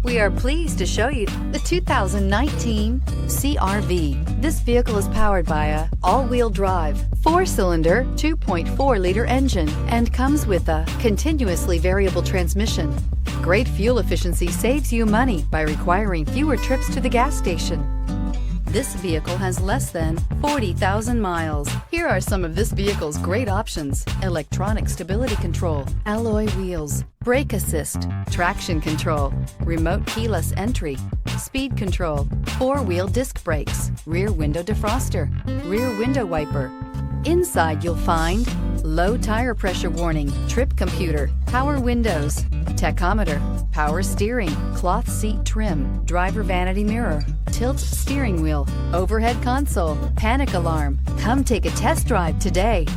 We are pleased to show you the 2019 CR-V. This vehicle is powered by a all-wheel drive, 4-cylinder, 2.4-liter engine and comes with a continuously variable transmission. Great fuel efficiency saves you money by requiring fewer trips to the gas station. This vehicle has less than 40,000 miles. Here are some of this vehicle's great options: electronic stability control, alloy wheels, brake assist, traction control, remote keyless entry, speed control, 4-wheel disc brakes, rear window defroster, rear window wiper. Inside you'll find low tire pressure warning, trip computer, power windows, tachometer, power steering, cloth seat trim, driver vanity mirror, tilt steering wheel, overhead console, panic alarm. Come take a test drive today.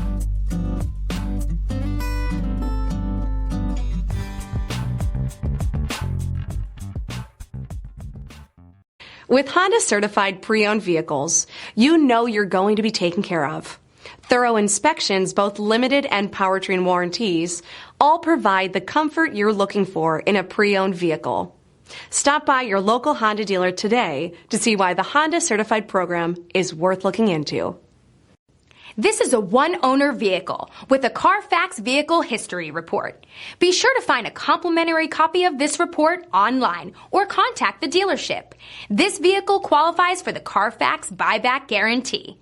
With Honda certified pre-owned vehicles, you know you're going to be taken care of. Thorough inspections, both limited and powertrain warranties, all provide the comfort you're looking for in a pre-owned vehicle. Stop by your local Honda dealer today to see why the Honda certified program is worth looking into. This is a one-owner vehicle with a CARFAX Vehicle History Report. Be sure to find a complimentary copy of this report online or contact the dealership. This vehicle qualifies for the CARFAX Buyback Guarantee.